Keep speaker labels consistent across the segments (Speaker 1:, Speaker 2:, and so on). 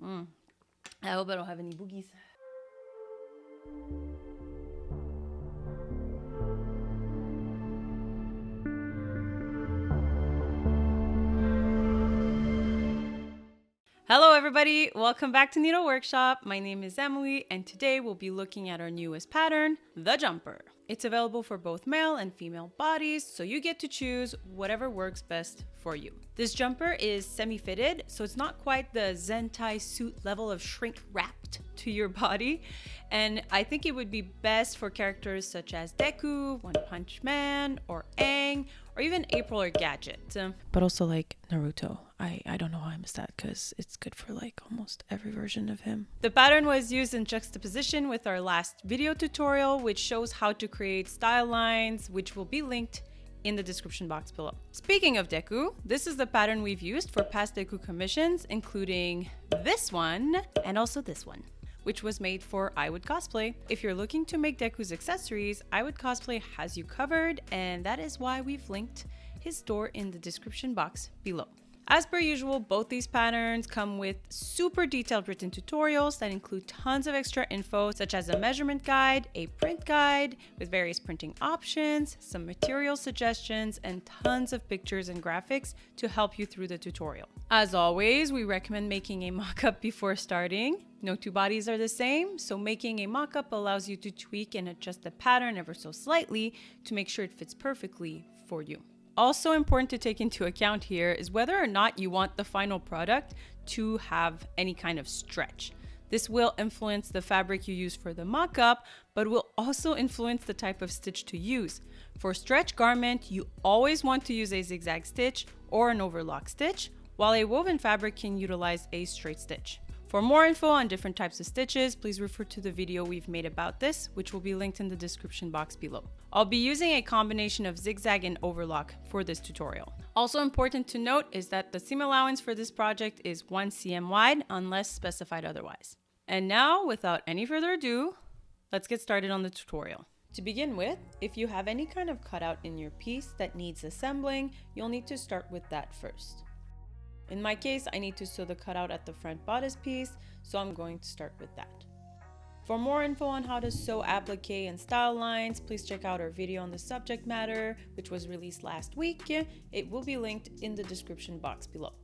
Speaker 1: I hope I don't have any boogies. Hello everybody, welcome back to Needle Workshop. My name is Emily and today we'll be looking at our newest pattern, the jumper. It's available for both male and female bodies, so you get to choose whatever works best for you. This jumper is semi-fitted, so it's not quite the Zentai suit level of shrink wrapped to your body. And I think it would be best for characters such as Deku, One Punch Man, or Aang, or even April or Gadget. But also like Naruto. I don't know how I missed that because it's good for like almost every version of him. The pattern was used in juxtaposition with our last video tutorial, which shows how to create style lines, which will be linked in the description box below. Speaking of Deku, this is the pattern we've used for past Deku commissions, including this one and also this one, which was made for I Would Cosplay. If you're looking to make Deku's accessories, I Would Cosplay has you covered, and that is why we've linked his store in the description box below. As per usual, both these patterns come with super detailed written tutorials that include tons of extra info, such as a measurement guide, a print guide with various printing options, some material suggestions, and tons of pictures and graphics to help you through the tutorial. As always, we recommend making a mock-up before starting. No two bodies are the same, so making a mock-up allows you to tweak and adjust the pattern ever so slightly to make sure it fits perfectly for you. Also important to take into account here is whether or not you want the final product to have any kind of stretch. This will influence the fabric you use for the mock-up, but will also influence the type of stitch to use. For stretch garment, you always want to use a zigzag stitch or an overlock stitch, while a woven fabric can utilize a straight stitch. For more info on different types of stitches, please refer to the video we've made about this, which will be linked in the description box below. I'll be using a combination of zigzag and overlock for this tutorial. Also important to note is that the seam allowance for this project is 1 cm wide unless specified otherwise. And now, without any further ado, let's get started on the tutorial. To begin with, if you have any kind of cutout in your piece that needs assembling, you'll need to start with that first. In my case, I need to sew the cutout at the front bodice piece, so I'm going to start with that. For more info on how to sew applique and style lines, please check out our video on the subject matter, which was released last week. It will be linked in the description box below.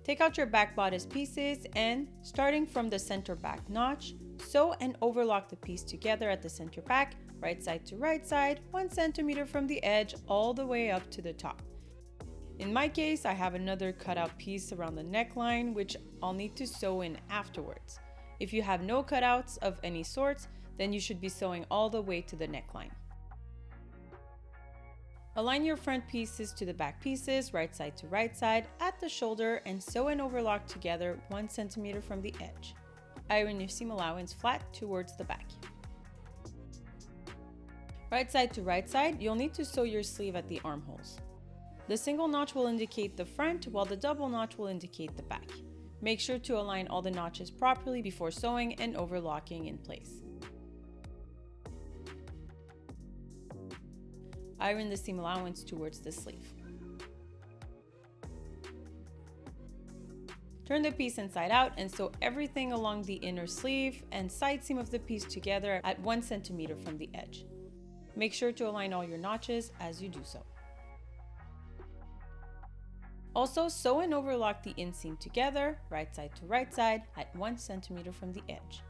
Speaker 1: Take out your back bodice pieces and, starting from the center back notch, sew and overlock the piece together at the center back, right side to right side, 1 centimeter from the edge all the way up to the top. In my case, I have another cutout piece around the neckline, which I'll need to sew in afterwards. If you have no cutouts of any sorts, then you should be sewing all the way to the neckline. Align your front pieces to the back pieces, right side to right side, at the shoulder, and sew and overlock together 1 centimeter from the edge. Iron your seam allowance flat towards the back. Right side to right side, you'll need to sew your sleeve at the armholes. The single notch will indicate the front, while the double notch will indicate the back. Make sure to align all the notches properly before sewing and overlocking in place. Iron the seam allowance towards the sleeve. Turn the piece inside out and sew everything along the inner sleeve and side seam of the piece together at 1 centimeter from the edge. Make sure to align all your notches as you do so. Also, sew and overlock the inseam together, right side to right side, at 1 centimeter from the edge.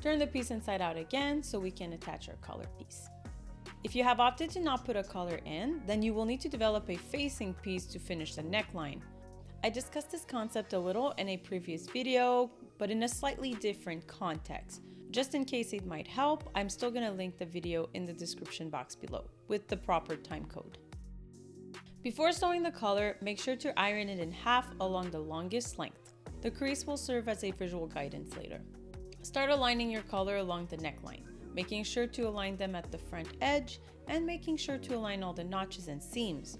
Speaker 1: Turn the piece inside out again so we can attach our collar piece. If you have opted to not put a collar in, then you will need to develop a facing piece to finish the neckline. I discussed this concept a little in a previous video, but in a slightly different context. Just in case it might help, I'm still going to link the video in the description box below with the proper time code. Before sewing the collar, make sure to iron it in half along the longest length. The crease will serve as a visual guidance later. Start aligning your collar along the neckline, making sure to align them at the front edge and making sure to align all the notches and seams.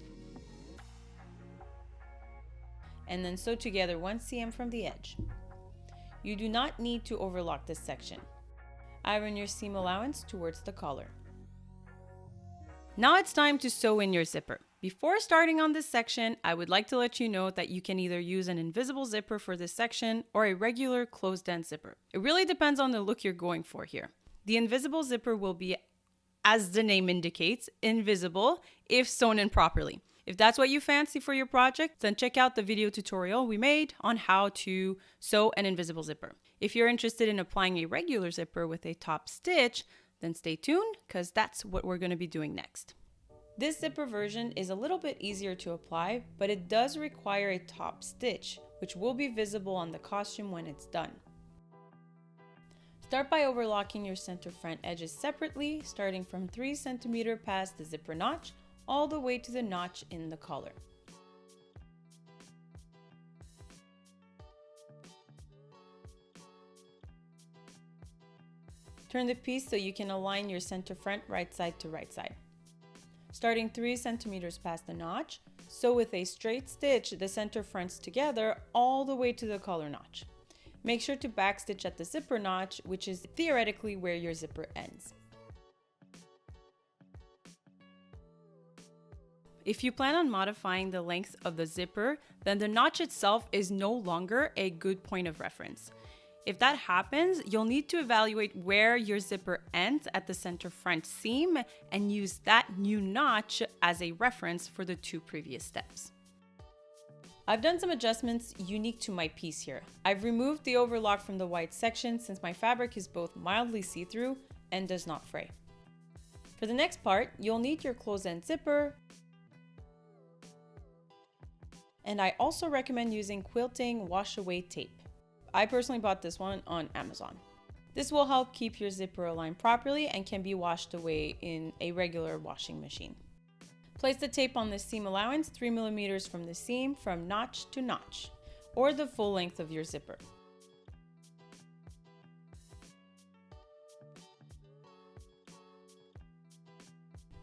Speaker 1: And then sew together 1 cm from the edge. You do not need to overlock this section. Iron your seam allowance towards the collar. Now it's time to sew in your zipper. Before starting on this section, I would like to let you know that you can either use an invisible zipper for this section or a regular closed-end zipper. It really depends on the look you're going for here. The invisible zipper will be, as the name indicates, invisible if sewn in properly. If that's what you fancy for your project, then check out the video tutorial we made on how to sew an invisible zipper. If you're interested in applying a regular zipper with a top stitch, then stay tuned because that's what we're going to be doing next. This zipper version is a little bit easier to apply, but it does require a top stitch, which will be visible on the costume when it's done. Start by overlocking your center front edges separately, starting from 3 cm past the zipper notch, all the way to the notch in the collar. Turn the piece so you can align your center front right side to right side. Starting 3 cm past the notch, sew with a straight stitch the center fronts together all the way to the collar notch. Make sure to backstitch at the zipper notch, which is theoretically where your zipper ends. If you plan on modifying the length of the zipper, then the notch itself is no longer a good point of reference. If that happens, you'll need to evaluate where your zipper ends at the center front seam and use that new notch as a reference for the 2 previous steps. I've done some adjustments unique to my piece here. I've removed the overlock from the white section since my fabric is both mildly see-through and does not fray. For the next part, you'll need your closed-end zipper, and I also recommend using quilting wash-away tape. I personally bought this one on Amazon. This will help keep your zipper aligned properly and can be washed away in a regular washing machine. Place the tape on the seam allowance 3 mm from the seam from notch to notch, or the full length of your zipper.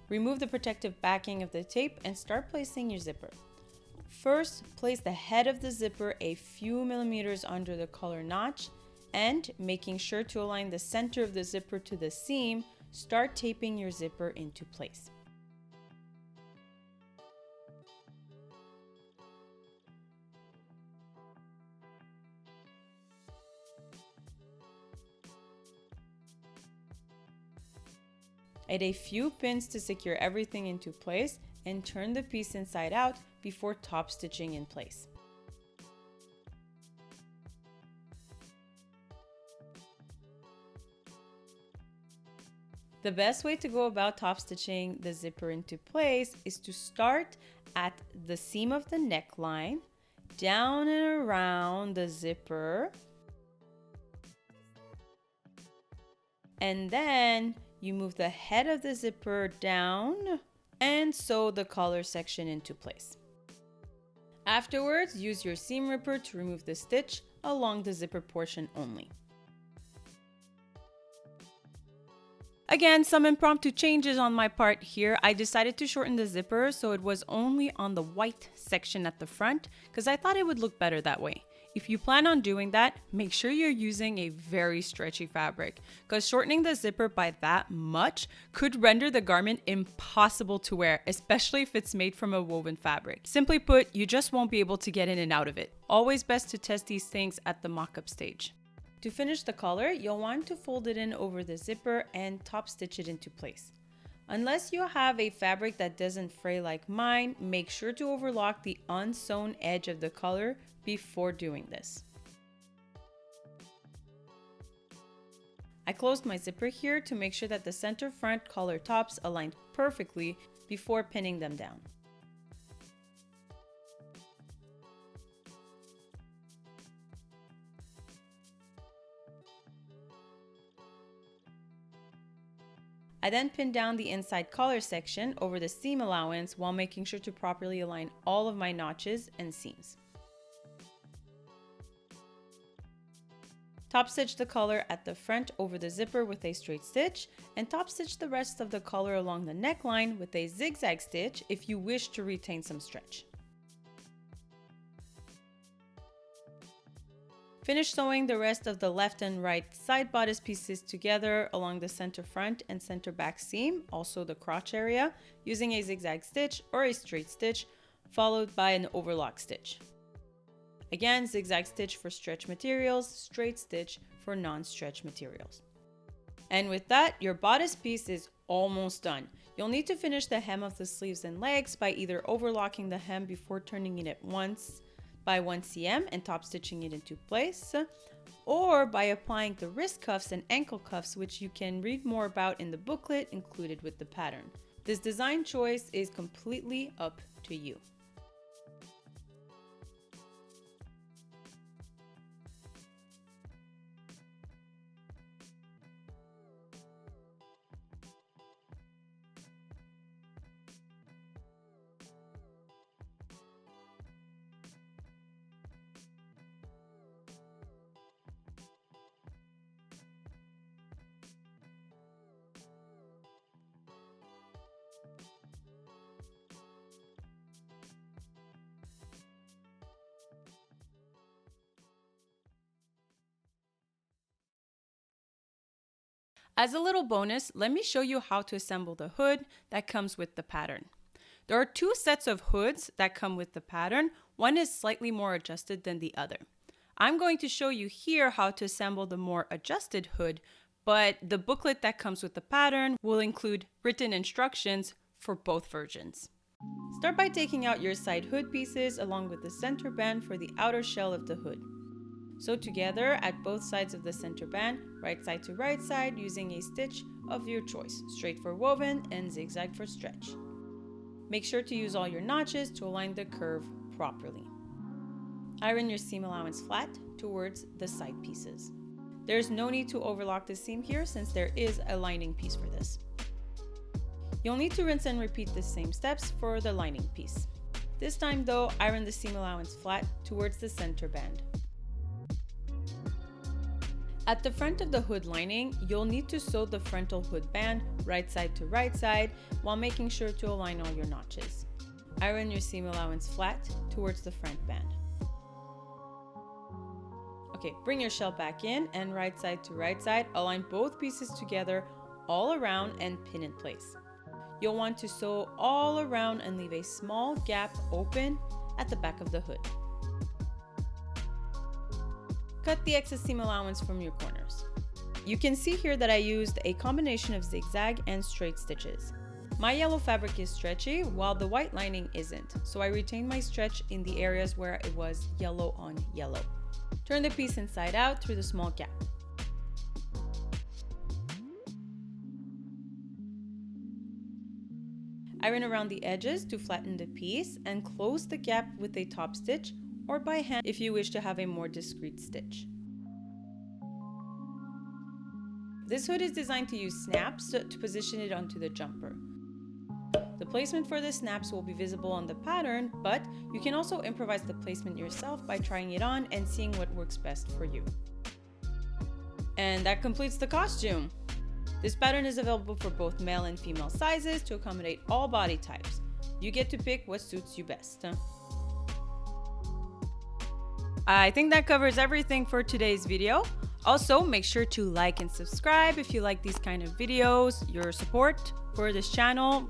Speaker 1: Remove the protective backing of the tape and start placing your zipper. First, place the head of the zipper a few millimeters under the collar notch, and making sure to align the center of the zipper to the seam, start taping your zipper into place. Add a few pins to secure everything into place and turn the piece inside out before top stitching in place. The best way to go about top stitching the zipper into place is to start at the seam of the neckline, down and around the zipper, and then you move the head of the zipper down and sew the collar section into place. Afterwards, use your seam ripper to remove the stitch along the zipper portion only. Again, some impromptu changes on my part here. I decided to shorten the zipper so it was only on the white section at the front because I thought it would look better that way. If you plan on doing that, make sure you're using a very stretchy fabric because shortening the zipper by that much could render the garment impossible to wear, especially if it's made from a woven fabric. Simply put, you just won't be able to get in and out of it. Always best to test these things at the mock-up stage. To finish the collar, you'll want to fold it in over the zipper and top stitch it into place. Unless you have a fabric that doesn't fray like mine, make sure to overlock the unsewn edge of the collar before doing this. I closed my zipper here to make sure that the center front collar tops aligned perfectly before pinning them down. I then pinned down the inside collar section over the seam allowance while making sure to properly align all of my notches and seams. Top stitch the collar at the front over the zipper with a straight stitch, and top stitch the rest of the collar along the neckline with a zigzag stitch if you wish to retain some stretch. Finish sewing the rest of the left and right side bodice pieces together along the center front and center back seam, also the crotch area, using a zigzag stitch or a straight stitch, followed by an overlock stitch. Again, zigzag stitch for stretch materials, straight stitch for non-stretch materials. And with that, your bodice piece is almost done. You'll need to finish the hem of the sleeves and legs by either overlocking the hem before turning it at once by 1 cm and top stitching it into place, or by applying the wrist cuffs and ankle cuffs, which you can read more about in the booklet included with the pattern. This design choice is completely up to you. As a little bonus, let me show you how to assemble the hood that comes with the pattern. There are two sets of hoods that come with the pattern. One is slightly more adjusted than the other. I'm going to show you here how to assemble the more adjusted hood, but the booklet that comes with the pattern will include written instructions for both versions. Start by taking out your side hood pieces along with the center band for the outer shell of the hood. Sew together at both sides of the center band, right side to right side, using a stitch of your choice, straight for woven and zigzag for stretch. Make sure to use all your notches to align the curve properly. Iron your seam allowance flat towards the side pieces. There's no need to overlock the seam here since there is a lining piece for this. You'll need to rinse and repeat the same steps for the lining piece. This time though, iron the seam allowance flat towards the center band. At the front of the hood lining, you'll need to sew the frontal hood band right side to right side while making sure to align all your notches. Iron your seam allowance flat towards the front band. Okay, bring your shell back in and right side to right side, align both pieces together all around and pin in place. You'll want to sew all around and leave a small gap open at the back of the hood. Cut the excess seam allowance from your corners. You can see here that I used a combination of zigzag and straight stitches. My yellow fabric is stretchy while the white lining isn't, so I retained my stretch in the areas where it was yellow on yellow. Turn the piece inside out through the small gap. Iron around the edges to flatten the piece and close the gap with a top stitch or by hand if you wish to have a more discreet stitch. This hood is designed to use snaps to position it onto the jumper. The placement for the snaps will be visible on the pattern, but you can also improvise the placement yourself by trying it on and seeing what works best for you. And that completes the costume. This pattern is available for both male and female sizes to accommodate all body types. You get to pick what suits you best. I think that covers everything for today's video. Also, make sure to like and subscribe if you like these kind of videos. Your support for this channel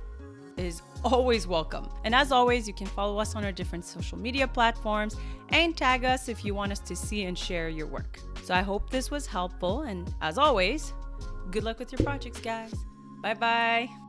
Speaker 1: is always welcome. And as always, you can follow us on our different social media platforms and tag us if you want us to see and share your work. So I hope this was helpful, and as always, good luck with your projects, guys. Bye bye.